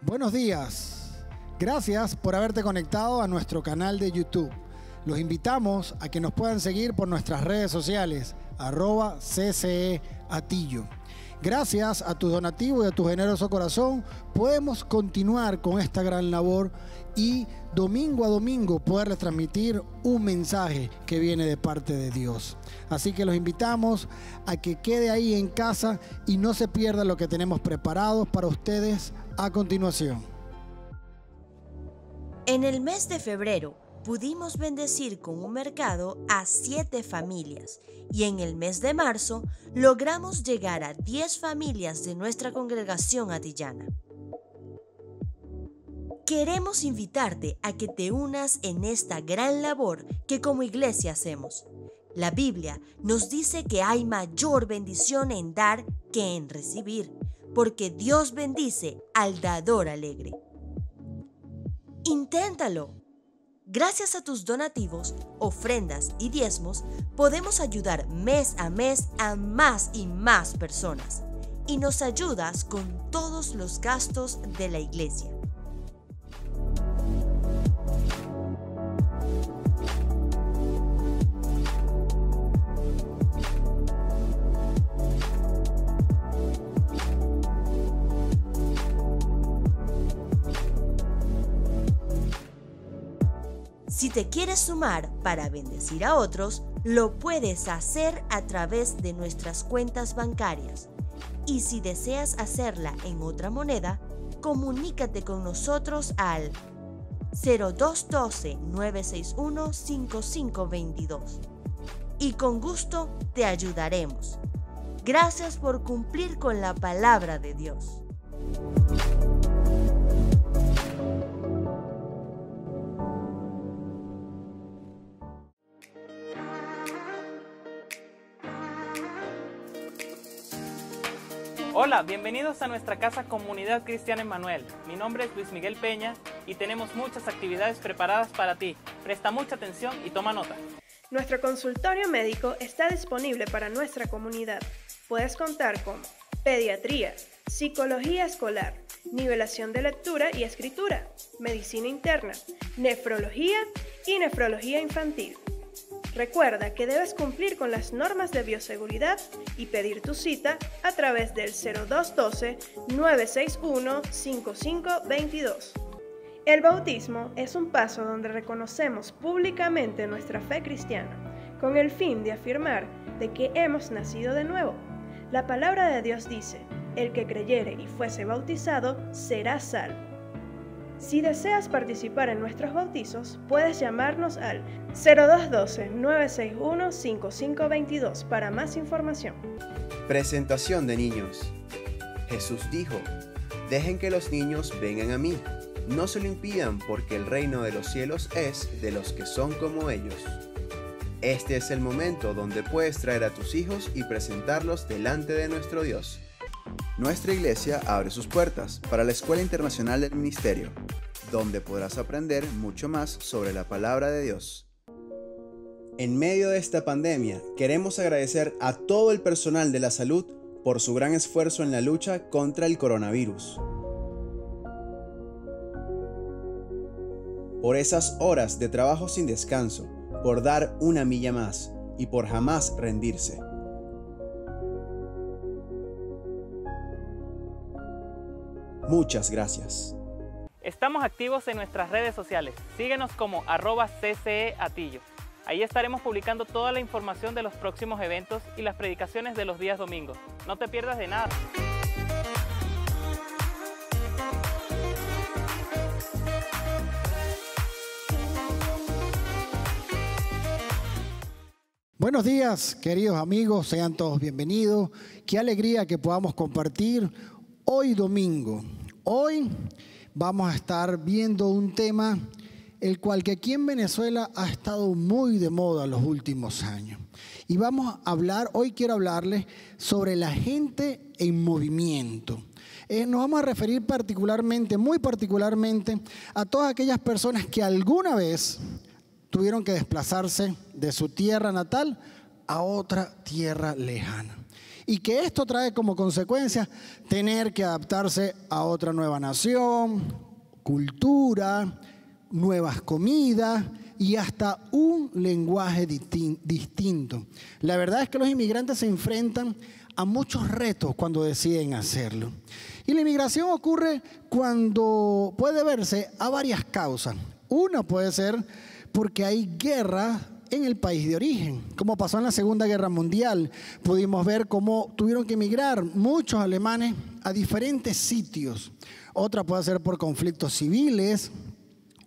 Buenos días. Gracias por haberte conectado a nuestro canal de YouTube. Los invitamos a que nos puedan seguir por nuestras redes sociales, @CCEAtillo. Gracias a tu donativo y a tu generoso corazón, podemos continuar con esta gran labor y domingo a domingo poderles transmitir un mensaje que viene de parte de Dios. Así que los invitamos a que quede ahí en casa y no se pierda lo que tenemos preparado para ustedes a continuación. En el mes de febrero pudimos bendecir con un mercado a 7 familias y en el mes de marzo logramos llegar a 10 familias de nuestra congregación atillana. Queremos invitarte a que te unas en esta gran labor que como iglesia hacemos. La Biblia nos dice que hay mayor bendición en dar que en recibir, porque Dios bendice al dador alegre. Inténtalo. Gracias a tus donativos, ofrendas y diezmos, podemos ayudar mes a mes a más y más personas. Y nos ayudas con todos los gastos de la iglesia. Si te quieres sumar para bendecir a otros, lo puedes hacer a través de nuestras cuentas bancarias. Y si deseas hacerla en otra moneda, comunícate con nosotros al 0212-961-5522. Y con gusto te ayudaremos. Gracias por cumplir con la palabra de Dios. Hola, bienvenidos a nuestra casa Comunidad Cristiana Emmanuel. Mi nombre es Luis Miguel Peña y tenemos muchas actividades preparadas para ti. Presta mucha atención y toma nota. Nuestro consultorio médico está disponible para nuestra comunidad. Puedes contar con pediatría, psicología escolar, nivelación de lectura y escritura, medicina interna, nefrología y nefrología infantil. Recuerda que debes cumplir con las normas de bioseguridad y pedir tu cita a través del 0212-961-5522. El bautismo es un paso donde reconocemos públicamente nuestra fe cristiana, con el fin de afirmar de que hemos nacido de nuevo. La palabra de Dios dice, el que creyere y fuese bautizado será salvo. Si deseas participar en nuestros bautizos, puedes llamarnos al 0212-961-5522 para más información. Presentación de niños. Jesús dijo, dejen que los niños vengan a mí, no se lo impidan porque el reino de los cielos es de los que son como ellos. Este es el momento donde puedes traer a tus hijos y presentarlos delante de nuestro Dios. Nuestra iglesia abre sus puertas para la Escuela Internacional del Ministerio, donde podrás aprender mucho más sobre la palabra de Dios. En medio de esta pandemia, queremos agradecer a todo el personal de la salud por su gran esfuerzo en la lucha contra el coronavirus. Por esas horas de trabajo sin descanso, por dar una milla más y por jamás rendirse. Muchas gracias. Estamos activos en nuestras redes sociales. Síguenos como @CCEAtillo. Ahí estaremos publicando toda la información de los próximos eventos y las predicaciones de los días domingos. No te pierdas de nada. Buenos días, queridos amigos, sean todos bienvenidos. Qué alegría que podamos compartir hoy domingo. Hoy vamos a estar viendo un tema el cual que aquí en Venezuela ha estado muy de moda los últimos años. Y vamos a hablar, hoy quiero hablarles sobre la gente en movimiento. Nos vamos a referir muy particularmente, a todas aquellas personas que alguna vez tuvieron que desplazarse de su tierra natal a otra tierra lejana. Y que esto trae como consecuencia tener que adaptarse a otra nueva nación, cultura, nuevas comidas y hasta un lenguaje distinto. La verdad es que los inmigrantes se enfrentan a muchos retos cuando deciden hacerlo. Y la inmigración ocurre cuando puede verse a varias causas. Una puede ser porque hay guerra en el país de origen, como pasó en la Segunda Guerra Mundial. Pudimos ver cómo tuvieron que emigrar muchos alemanes a diferentes sitios. Otra puede ser por conflictos civiles,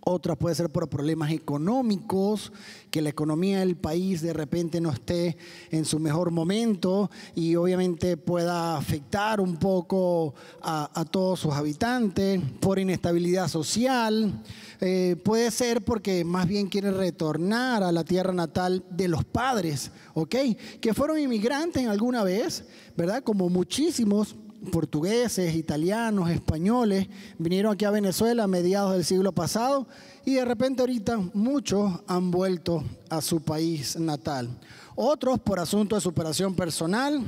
otra puede ser por problemas económicos, que la economía del país de repente no esté en su mejor momento y obviamente pueda afectar un poco a todos sus habitantes, por inestabilidad social. Puede ser porque más bien quieren retornar a la tierra natal de los padres, ¿ok? Que fueron inmigrantes alguna vez, ¿verdad? Como muchísimos portugueses, italianos, españoles, vinieron aquí a Venezuela a mediados del siglo pasado y de repente ahorita muchos han vuelto a su país natal. Otros por asunto de superación personal,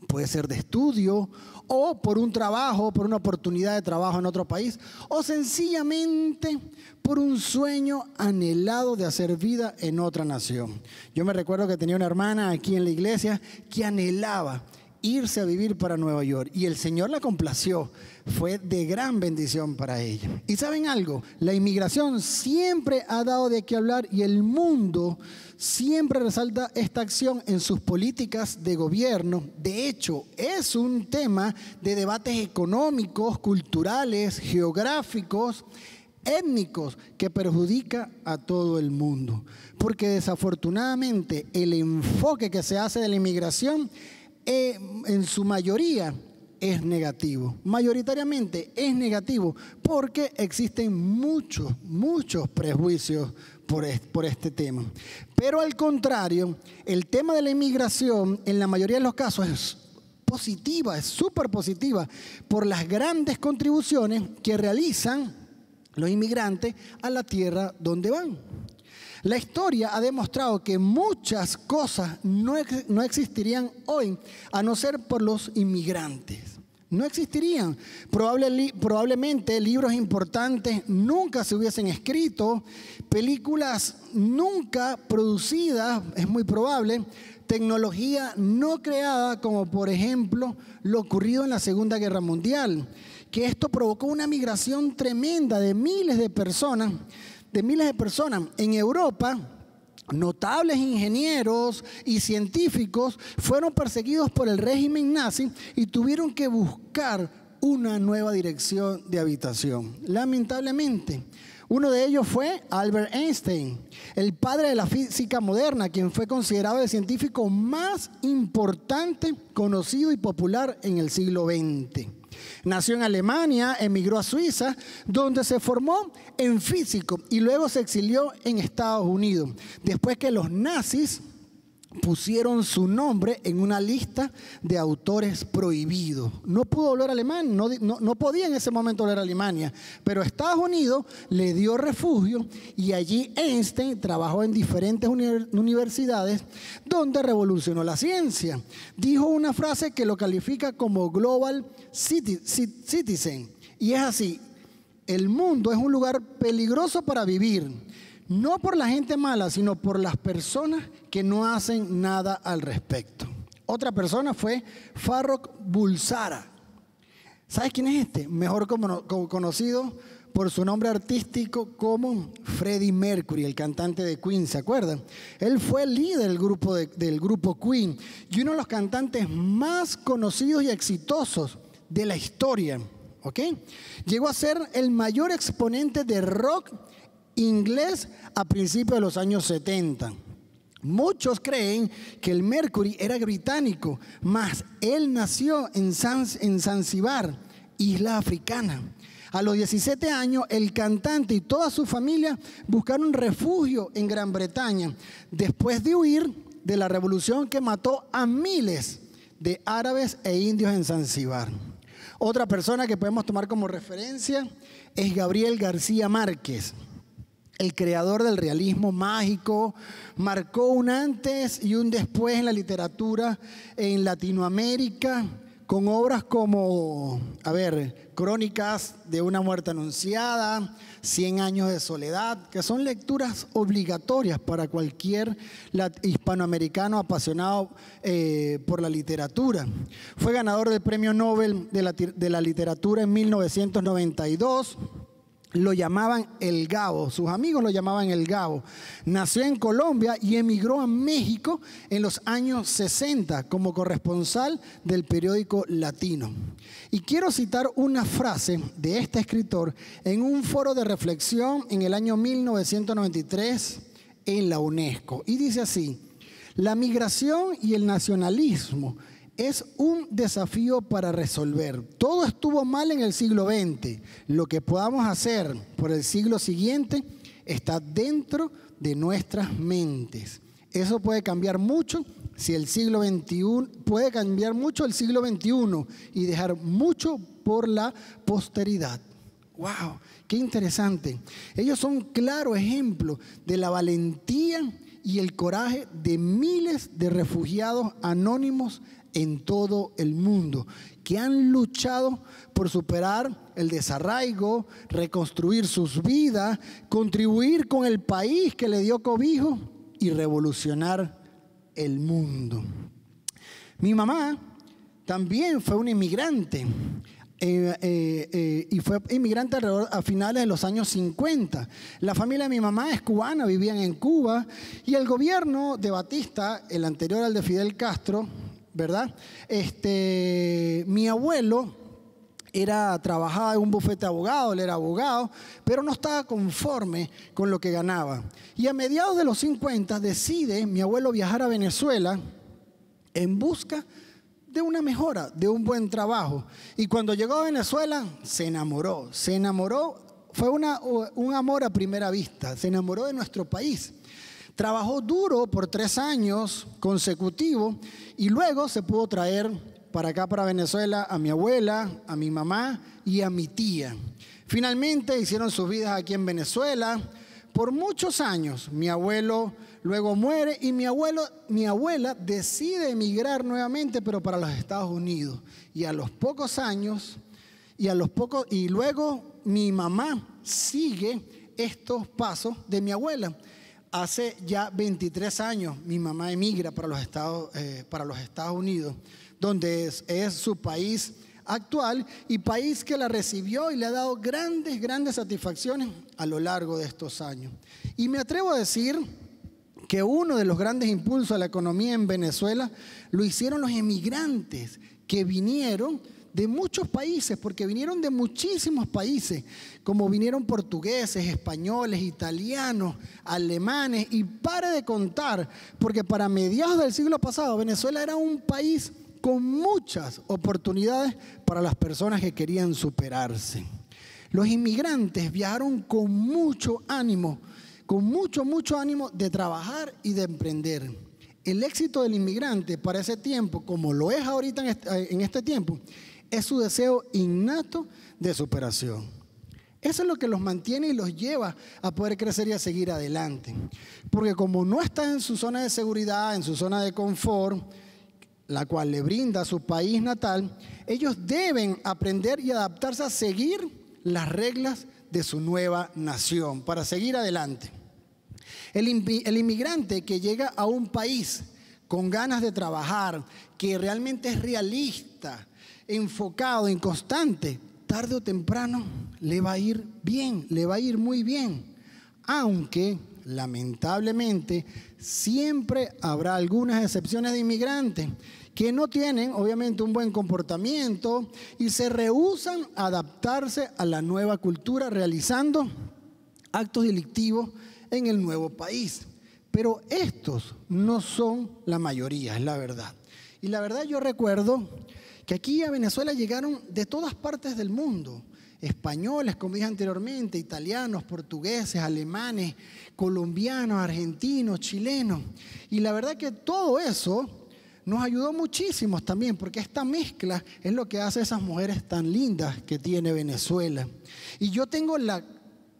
puede ser de estudio o por un trabajo, por una oportunidad de trabajo en otro país o sencillamente por un sueño anhelado de hacer vida en otra nación. Yo me recuerdo que tenía una hermana aquí en la iglesia que anhelaba irse a vivir para Nueva York y el Señor la complació. Fue de gran bendición para ella. ¿Y saben algo? La inmigración siempre ha dado de qué hablar y el mundo siempre resalta esta acción en sus políticas de gobierno. De hecho, es un tema de debates económicos, culturales, geográficos, étnicos que perjudica a todo el mundo. Porque desafortunadamente el enfoque que se hace de la inmigración en su mayoría es negativo. Mayoritariamente es negativo porque existen muchos prejuicios por este tema. Pero al contrario, el tema de la inmigración en la mayoría de los casos es positiva, es súper positiva por las grandes contribuciones que realizan los inmigrantes a la tierra donde van. La historia ha demostrado que muchas cosas no existirían hoy a no ser por los inmigrantes. No existirían. Probablemente libros importantes nunca se hubiesen escrito, películas nunca producidas, es muy probable, tecnología no creada, como por ejemplo lo ocurrido en la Segunda Guerra Mundial, que esto provocó una migración tremenda de miles de personas. En Europa, notables ingenieros y científicos fueron perseguidos por el régimen nazi y tuvieron que buscar una nueva dirección de habitación. Lamentablemente, uno de ellos fue Albert Einstein, el padre de la física moderna, quien fue considerado el científico más importante, conocido y popular en el siglo XX. Nació en Alemania, emigró a Suiza, donde se formó en físico y luego se exilió en Estados Unidos, después que los nazis pusieron su nombre en una lista de autores prohibidos. No pudo volver a Alemania, no podía en ese momento volver a Alemania, pero Estados Unidos le dio refugio y allí Einstein trabajó en diferentes universidades donde revolucionó la ciencia. Dijo una frase que lo califica como Global Citizen y es así: el mundo es un lugar peligroso para vivir. No por la gente mala, sino por las personas que no hacen nada al respecto. Otra persona fue Farrokh Bulsara. ¿Sabes quién es este? Mejor conocido por su nombre artístico como Freddie Mercury, el cantante de Queen, ¿se acuerdan? Él fue el líder del grupo Queen y uno de los cantantes más conocidos y exitosos de la historia, ¿ok? Llegó a ser el mayor exponente de rock inglés a principios de los años 70. Muchos creen que el Mercury era británico, mas él nació en Zanzíbar, isla africana. A los 17 años, el cantante y toda su familia buscaron refugio en Gran Bretaña después de huir de la revolución que mató a miles de árabes e indios en Zanzíbar. Otra persona que podemos tomar como referencia es Gabriel García Márquez, el creador del realismo mágico. Marcó un antes y un después en la literatura en Latinoamérica, con obras como, Crónicas de una muerte anunciada, 100 años de soledad, que son lecturas obligatorias para cualquier hispanoamericano apasionado por la literatura. Fue ganador del Premio Nobel de la Literatura en 1992. Lo llamaban el Gabo, sus amigos lo llamaban el Gabo. Nació en Colombia y emigró a México en los años 60 como corresponsal del periódico Latino. Y quiero citar una frase de este escritor en un foro de reflexión en el año 1993 en la UNESCO. Y dice así: la migración y el nacionalismo es un desafío para resolver. Todo estuvo mal en el siglo XX. Lo que podamos hacer por el siglo siguiente está dentro de nuestras mentes. Eso puede cambiar mucho si el siglo XXI, puede cambiar mucho el siglo XXI y dejar mucho por la posteridad. ¡Wow! ¡Qué interesante! Ellos son claro ejemplo de la valentía y el coraje de miles de refugiados anónimos en todo el mundo, que han luchado por superar el desarraigo, reconstruir sus vidas, contribuir con el país que le dio cobijo y revolucionar el mundo. Mi mamá también fue una inmigrante y fue inmigrante alrededor a finales de los años 50. La familia de mi mamá es cubana, vivían en Cuba, y el gobierno de Batista, el anterior al de Fidel Castro, ¿verdad? Mi abuelo trabajaba en un bufete de abogados, él era abogado, pero no estaba conforme con lo que ganaba. Y a mediados de los 50 decide mi abuelo viajar a Venezuela en busca de una mejora, de un buen trabajo. Y cuando llegó a Venezuela, se enamoró, fue un amor a primera vista, se enamoró de nuestro país. Trabajó duro por 3 años consecutivos y luego se pudo traer para acá, para Venezuela, a mi abuela, a mi mamá y a mi tía. Finalmente hicieron sus vidas aquí en Venezuela. Por muchos años mi abuelo luego muere y mi abuela decide emigrar nuevamente, pero para los Estados Unidos. Y a los pocos años, y luego mi mamá sigue estos pasos de mi abuela. Hace ya 23 años mi mamá emigra para los Estados Unidos, donde es su país actual y país que la recibió y le ha dado grandes satisfacciones a lo largo de estos años. Y me atrevo a decir que uno de los grandes impulsos a la economía en Venezuela lo hicieron los emigrantes que vinieron de muchos países, porque vinieron de muchísimos países, como vinieron portugueses, españoles, italianos, alemanes, y pare de contar, porque para mediados del siglo pasado Venezuela era un país con muchas oportunidades para las personas que querían superarse. Los inmigrantes viajaron con mucho ánimo, con mucho ánimo de trabajar y de emprender. El éxito del inmigrante para ese tiempo, como lo es ahorita en este tiempo, es su deseo innato de superación. Eso es lo que los mantiene y los lleva a poder crecer y a seguir adelante. Porque como no está en su zona de seguridad, en su zona de confort, la cual le brinda su país natal, ellos deben aprender y adaptarse a seguir las reglas de su nueva nación para seguir adelante. El inmigrante que llega a un país con ganas de trabajar, que realmente es realista, enfocado, inconstante, tarde o temprano le va a ir bien, le va a ir muy bien. Aunque, lamentablemente, siempre habrá algunas excepciones de inmigrantes que no tienen, obviamente, un buen comportamiento y se rehúsan a adaptarse a la nueva cultura realizando actos delictivos en el nuevo país. Pero estos no son la mayoría, es la verdad. Y la verdad, yo recuerdo que aquí a Venezuela llegaron de todas partes del mundo. españoles, como dije anteriormente, italianos, portugueses, alemanes, colombianos, argentinos, chilenos. Y la verdad que todo eso nos ayudó muchísimo también, porque esta mezcla es lo que hace esas mujeres tan lindas que tiene Venezuela. Y yo tengo la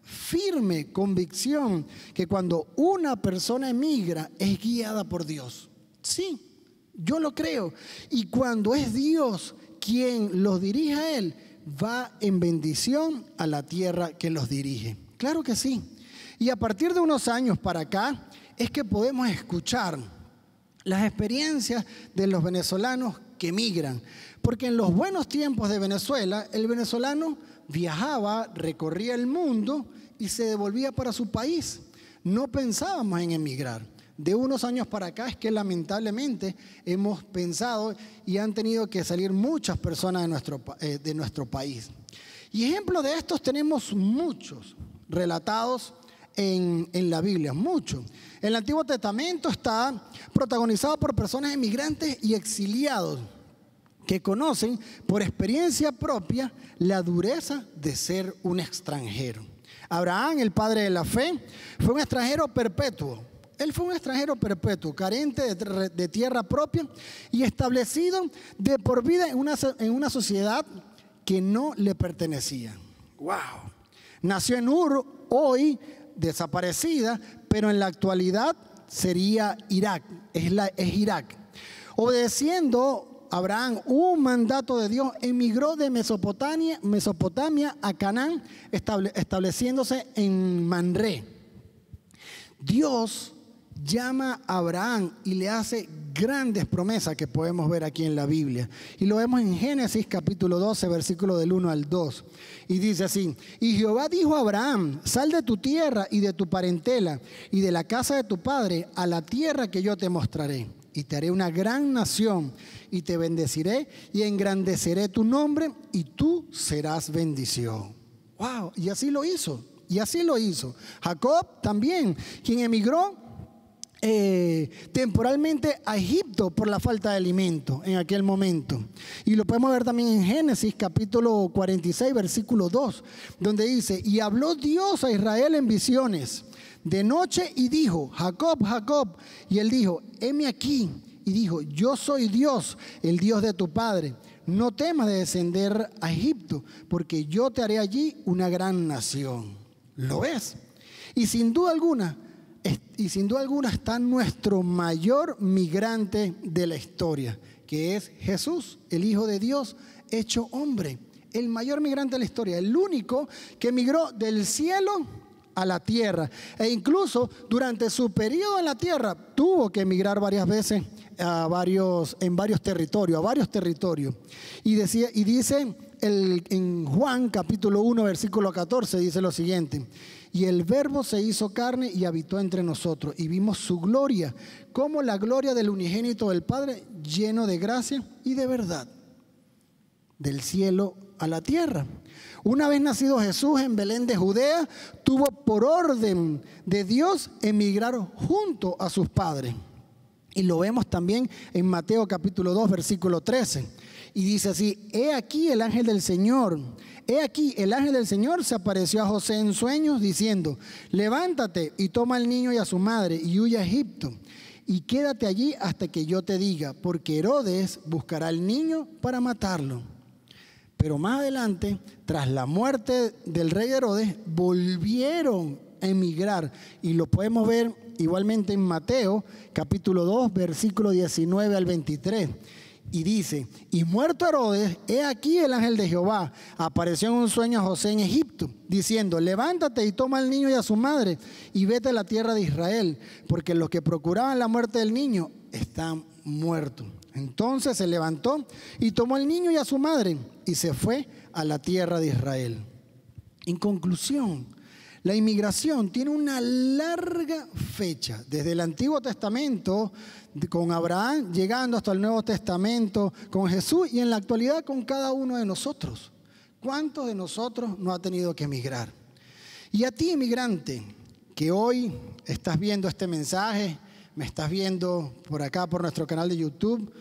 firme convicción que cuando una persona emigra es guiada por Dios. Sí, yo lo creo. Y cuando es Dios quien los dirige a él, va en bendición a la tierra que los dirige. Claro que sí. Y a partir de unos años para acá es que podemos escuchar las experiencias de los venezolanos que emigran. Porque en los buenos tiempos de Venezuela, el venezolano viajaba, recorría el mundo y se devolvía para su país. No pensábamos en emigrar. De unos años para acá es que lamentablemente hemos pensado y han tenido que salir muchas personas de nuestro país. Y ejemplos de estos tenemos muchos relatados en la Biblia, muchos. El Antiguo Testamento está protagonizado por personas emigrantes y exiliados que conocen por experiencia propia la dureza de ser un extranjero. Abraham, el padre de la fe, fue un extranjero perpetuo. Él fue un extranjero perpetuo, carente de tierra propia y establecido de por vida en una sociedad que no le pertenecía. ¡Wow! Nació en Ur, hoy desaparecida, pero en la actualidad sería Irak, es Irak. Obedeciendo Abraham un mandato de Dios, emigró de Mesopotamia a Canaán, estableciéndose en Manré. Dios llama a Abraham y le hace grandes promesas que podemos ver aquí en la Biblia. Y lo vemos en Génesis capítulo 12, versículo del 1 al 2. Y dice así: y Jehová dijo a Abraham: sal de tu tierra y de tu parentela y de la casa de tu padre a la tierra que yo te mostraré. Y te haré una gran nación y te bendeciré y engrandeceré tu nombre y tú serás bendición. ¡Wow! Y así lo hizo. Y así lo hizo. Jacob también, quien emigró temporalmente a Egipto por la falta de alimento en aquel momento. Y lo podemos ver también en Génesis capítulo 46 versículo 2, donde dice: y habló Dios a Israel en visiones de noche y dijo: Jacob, Jacob. Y él dijo: heme aquí. Y dijo: yo soy Dios, el Dios de tu padre. No temas de descender a Egipto, porque yo te haré allí una gran nación. ¿Lo ves? Y sin duda alguna está nuestro mayor migrante de la historia, que es Jesús, el Hijo de Dios hecho hombre. El mayor migrante de la historia, el único que migró del cielo a la tierra. E incluso durante su periodo en la tierra tuvo que emigrar varias veces en varios territorios. Y dice en Juan capítulo 1 versículo 14, dice lo siguiente: y el Verbo se hizo carne y habitó entre nosotros, y vimos su gloria, como la gloria del unigénito del Padre, lleno de gracia y de verdad. Del cielo a la tierra. Una vez nacido Jesús en Belén de Judea, tuvo por orden de Dios emigrar junto a sus padres. Y lo vemos también en Mateo capítulo 2 versículo 13. Y dice así: he aquí el ángel del Señor se apareció a José en sueños diciendo: levántate y toma al niño y a su madre y huye a Egipto y quédate allí hasta que yo te diga, porque Herodes buscará al niño para matarlo. Pero más adelante, tras la muerte del rey Herodes, volvieron a emigrar. Y lo podemos ver igualmente en Mateo, capítulo 2, versículo 19 al 23. Y dice: y muerto Herodes, he aquí el ángel de Jehová apareció en un sueño a José en Egipto, diciendo: levántate y toma al niño y a su madre y vete a la tierra de Israel, porque los que procuraban la muerte del niño están muertos. Entonces se levantó y tomó al niño y a su madre y se fue a la tierra de Israel. En conclusión, la inmigración tiene una larga fecha, desde el Antiguo Testamento con Abraham, llegando hasta el Nuevo Testamento con Jesús y en la actualidad con cada uno de nosotros. ¿Cuántos de nosotros no ha tenido que emigrar? Y a ti, inmigrante, que hoy estás viendo este mensaje, me estás viendo por acá, por nuestro canal de YouTube,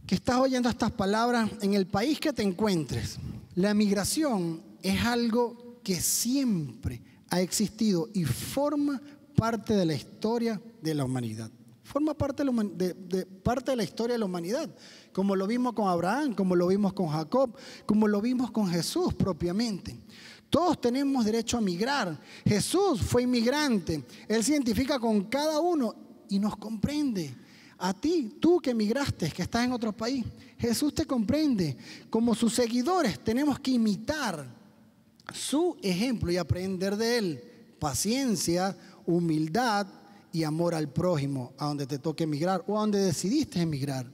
que estás oyendo estas palabras en el país que te encuentres, La migración es algo que siempre ha existido y forma parte de la historia de la humanidad. Forma parte de la historia de la humanidad, como lo vimos con Abraham, como lo vimos con Jacob, como lo vimos con Jesús propiamente. Todos tenemos derecho a migrar. Jesús fue inmigrante. Él se identifica con cada uno y nos comprende. A ti, tú que emigraste, que estás en otro país, Jesús te comprende. Como sus seguidores tenemos que imitar su ejemplo y aprender de él. Paciencia, humildad y amor al prójimo, a donde te toque emigrar o a donde decidiste emigrar.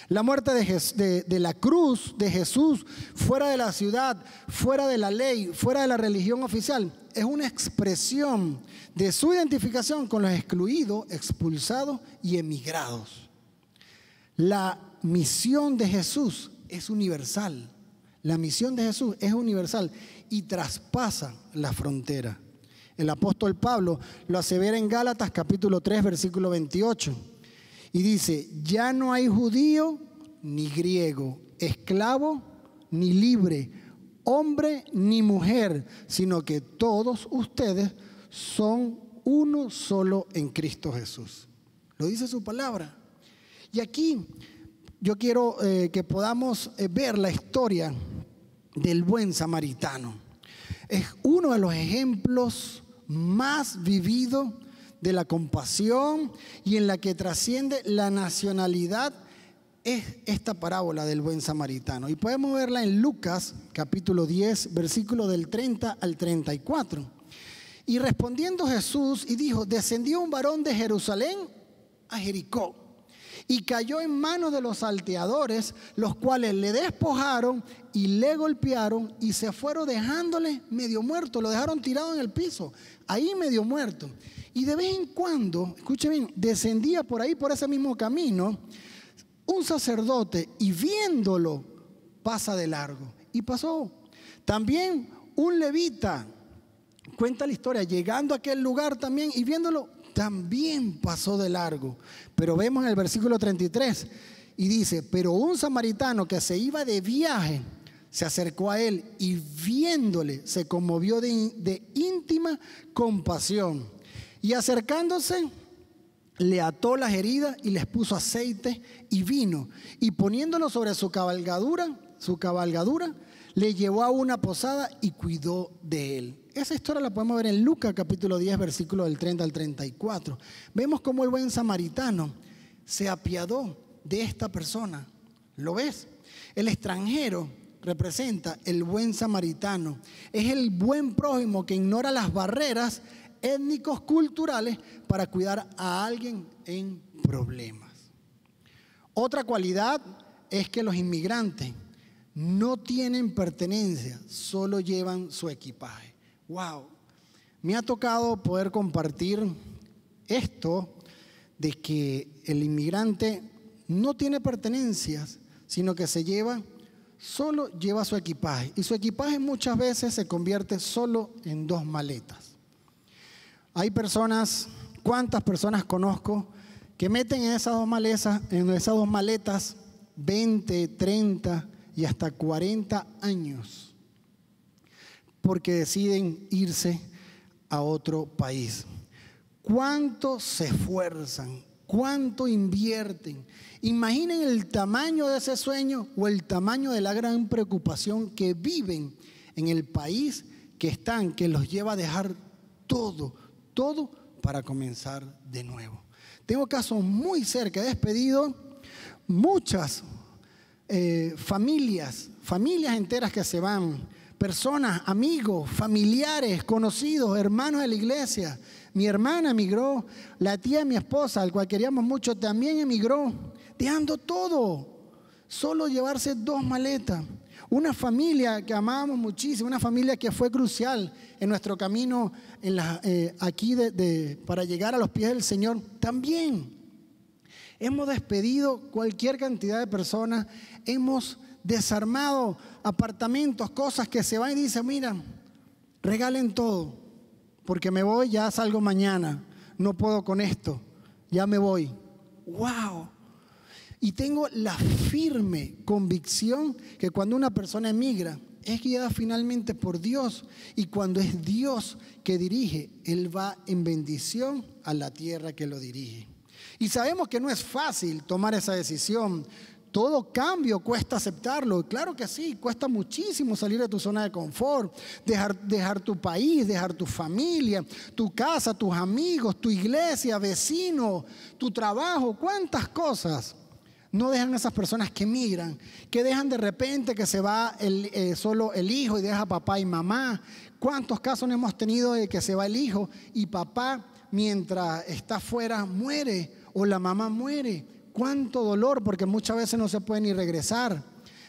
La muerte de la cruz de Jesús, fuera de la ciudad, fuera de la ley, fuera de la religión oficial, es una expresión de su identificación con los excluidos, expulsados y emigrados. La misión de Jesús es universal. La misión de Jesús es universal y traspasa la frontera. El apóstol Pablo lo asevera en Gálatas capítulo 3, versículo 28. Y dice, ya no hay judío ni griego, esclavo ni libre, hombre ni mujer, sino que todos ustedes son uno solo en Cristo Jesús. Lo dice su palabra. Y aquí yo quiero que podamos ver la historia del buen samaritano. Es uno de los ejemplos más vividos de la compasión y en la que trasciende la nacionalidad es esta parábola del buen samaritano. Y podemos verla en Lucas capítulo 10, versículo del 30 al 34. Y respondiendo Jesús y dijo, descendió un varón de Jerusalén a Jericó y cayó en manos de los salteadores, los cuales le despojaron y le golpearon y se fueron dejándole medio muerto. Lo dejaron tirado en el piso, ahí medio muerto. Y de vez en cuando, escuchen bien, descendía por ahí, por ese mismo camino, un sacerdote y viéndolo pasa de largo. Y pasó. También un levita, cuenta la historia, llegando a aquel lugar también y viéndolo, también pasó de largo. Pero vemos en el versículo 33 y dice, pero un samaritano que se iba de viaje se acercó a él y viéndole se conmovió de íntima compasión. Y acercándose, le ató las heridas y les puso aceite y vino. Y poniéndolo sobre su cabalgadura, le llevó a una posada y cuidó de él. Esa historia la podemos ver en Lucas capítulo 10, versículo del 30 al 34. Vemos cómo el buen samaritano se apiadó de esta persona. ¿Lo ves? El extranjero representa el buen samaritano. Es el buen prójimo que ignora las barreras étnicos, culturales, para cuidar a alguien en problemas. Otra cualidad es que los inmigrantes no tienen pertenencia, solo llevan su equipaje. Wow, me ha tocado poder compartir esto de que el inmigrante no tiene pertenencias, sino que solo lleva su equipaje. Y su equipaje muchas veces se convierte solo en 2 maletas. Hay personas, ¿cuántas personas conozco que meten en esas dos maletas 20, 30 y hasta 40 años? Porque deciden irse a otro país. ¿Cuánto se esfuerzan? ¿Cuánto invierten? Imaginen el tamaño de ese sueño o el tamaño de la gran preocupación que viven en el país que están, que los lleva a dejar todo para comenzar de nuevo. Tengo casos muy cerca, he despedido muchas familias enteras que se van, personas, amigos, familiares, conocidos, hermanos de la iglesia. Mi hermana emigró, la tía de mi esposa, al cual queríamos mucho, también emigró, dejando todo, solo llevarse 2 maletas. Una familia que amábamos muchísimo, una familia que fue crucial en nuestro camino aquí para llegar a los pies del Señor. También hemos despedido cualquier cantidad de personas, hemos desarmado apartamentos, cosas que se van y dicen, mira, regalen todo, porque me voy, ya salgo mañana, no puedo con esto, ya me voy. ¡Wow! Y tengo la firme convicción que cuando una persona emigra, es guiada finalmente por Dios. Y cuando es Dios que dirige, Él va en bendición a la tierra que lo dirige. Y sabemos que no es fácil tomar esa decisión. Todo cambio cuesta aceptarlo. Claro que sí, cuesta muchísimo salir de tu zona de confort, dejar tu país, dejar tu familia, tu casa, tus amigos, tu iglesia, vecino, tu trabajo, cuántas cosas no dejan esas personas que migran, que dejan de repente que se va solo el hijo y deja papá y mamá. ¿Cuántos casos no hemos tenido de que se va el hijo y papá mientras está afuera muere o la mamá muere? Cuánto dolor, porque muchas veces no se puede ni regresar,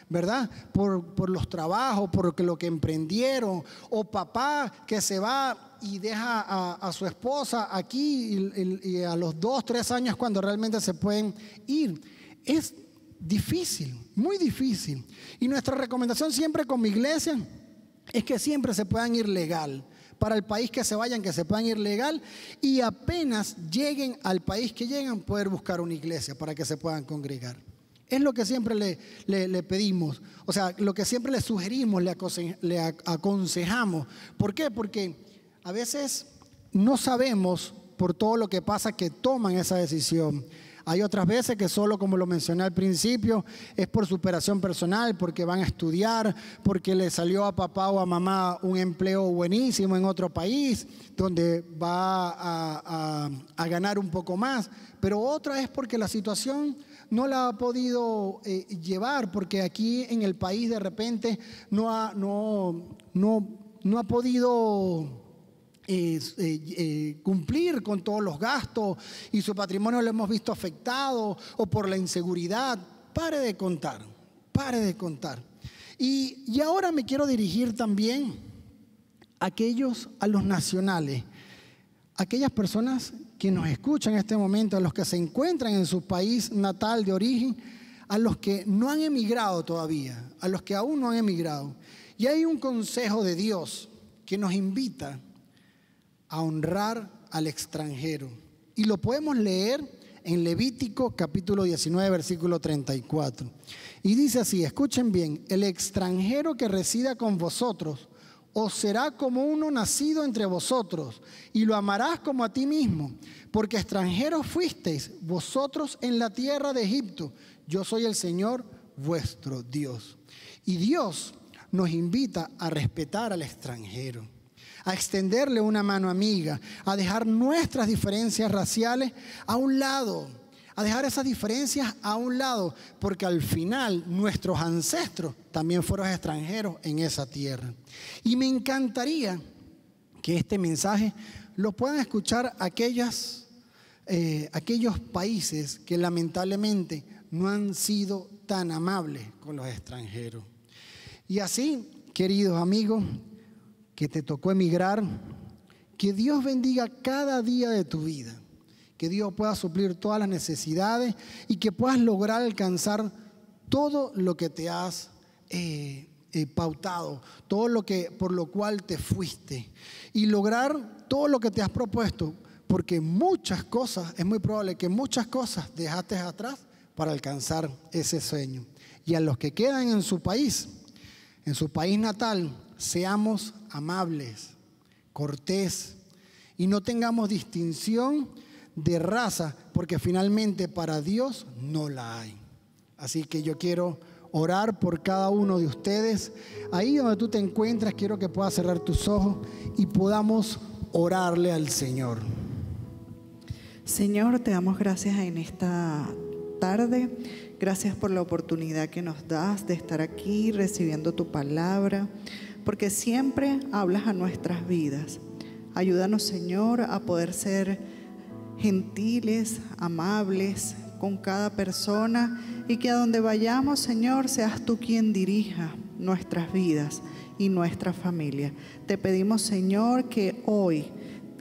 ¿verdad? Por los trabajos, por lo que emprendieron, o papá que se va y deja a su esposa aquí y a los 2, 3 años cuando realmente se pueden ir. Es difícil, muy difícil. Y nuestra recomendación siempre como iglesia es que siempre se puedan ir legal. Para el país que se vayan, que se puedan ir legal, y apenas lleguen al país que llegan, poder buscar una iglesia para que se puedan congregar. Es lo que siempre le pedimos, o sea, lo que siempre le sugerimos, le aconsejamos. ¿Por qué? Porque a veces no sabemos por todo lo que pasa que toman esa decisión. Hay otras veces que solo, como lo mencioné al principio, es por superación personal, porque van a estudiar, porque le salió a papá o a mamá un empleo buenísimo en otro país, donde va a ganar un poco más. Pero otra es porque la situación no la ha podido llevar, porque aquí en el país de repente no ha podido cumplir con todos los gastos y su patrimonio lo hemos visto afectado, o por la inseguridad. Pare de contar. Y ahora me quiero dirigir también a los nacionales, aquellas personas que nos escuchan en este momento, a los que se encuentran en su país natal de origen, a los que no han emigrado todavía, a los que aún no han emigrado. Y hay un consejo de Dios que nos invita a honrar al extranjero. Y lo podemos leer en Levítico capítulo 19, versículo 34. Y dice así, escuchen bien: el extranjero que resida con vosotros os será como uno nacido entre vosotros, y lo amarás como a ti mismo, porque extranjeros fuisteis vosotros en la tierra de Egipto. Yo soy el Señor vuestro Dios. Y Dios nos invita a respetar al extranjero, a extenderle una mano amiga, a dejar nuestras diferencias raciales a un lado, a dejar esas diferencias a un lado, porque al final nuestros ancestros también fueron extranjeros en esa tierra. Y me encantaría que este mensaje lo puedan escuchar aquellos países que lamentablemente no han sido tan amables con los extranjeros. Y así, queridos amigos, que te tocó emigrar, que Dios bendiga cada día de tu vida, que Dios pueda suplir todas las necesidades y que puedas lograr alcanzar todo lo que te has pautado, todo lo que por lo cual te fuiste, y lograr todo lo que te has propuesto, porque muchas cosas, es muy probable que muchas cosas dejaste atrás para alcanzar ese sueño. Y a los que quedan en su país natal, seamos amables, cortés, y no tengamos distinción de raza, porque finalmente para Dios no la hay. Así que yo quiero orar por cada uno de ustedes. Ahí donde tú te encuentras, quiero que puedas cerrar tus ojos y podamos orarle al Señor. Señor, te damos gracias en esta tarde. Gracias por la oportunidad que nos das de estar aquí recibiendo tu palabra, porque siempre hablas a nuestras vidas. Ayúdanos, Señor, a poder ser gentiles, amables con cada persona, y que a donde vayamos, Señor, seas tú quien dirija nuestras vidas y nuestra familia. Te pedimos, Señor, que hoy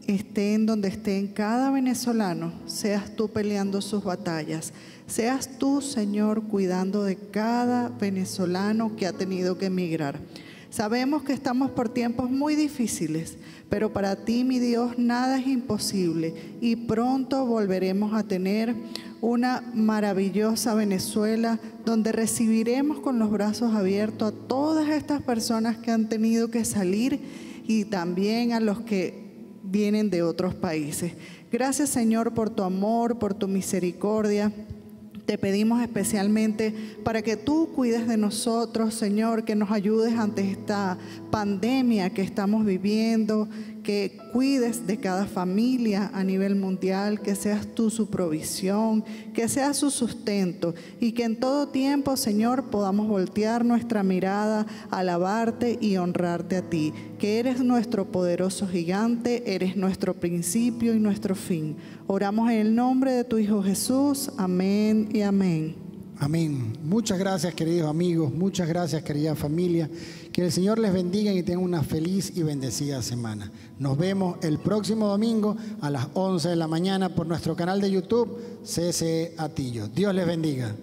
estén donde estén cada venezolano, seas tú peleando sus batallas, seas tú, Señor, cuidando de cada venezolano que ha tenido que emigrar. Sabemos que estamos por tiempos muy difíciles, pero para ti, mi Dios, nada es imposible y pronto volveremos a tener una maravillosa Venezuela donde recibiremos con los brazos abiertos a todas estas personas que han tenido que salir y también a los que vienen de otros países. Gracias, Señor, por tu amor, por tu misericordia. Te pedimos especialmente para que tú cuides de nosotros, Señor, que nos ayudes ante esta pandemia que estamos viviendo, que cuides de cada familia a nivel mundial, que seas tú su provisión, que seas su sustento y que en todo tiempo, Señor, podamos voltear nuestra mirada, alabarte y honrarte a ti, que eres nuestro poderoso gigante, eres nuestro principio y nuestro fin. Oramos en el nombre de tu Hijo Jesús. Amén y amén. Amén. Muchas gracias, queridos amigos. Muchas gracias, querida familia. Que el Señor les bendiga y tengan una feliz y bendecida semana. Nos vemos el próximo domingo a las 11 de la mañana por nuestro canal de YouTube, CCE Atillo. Dios les bendiga.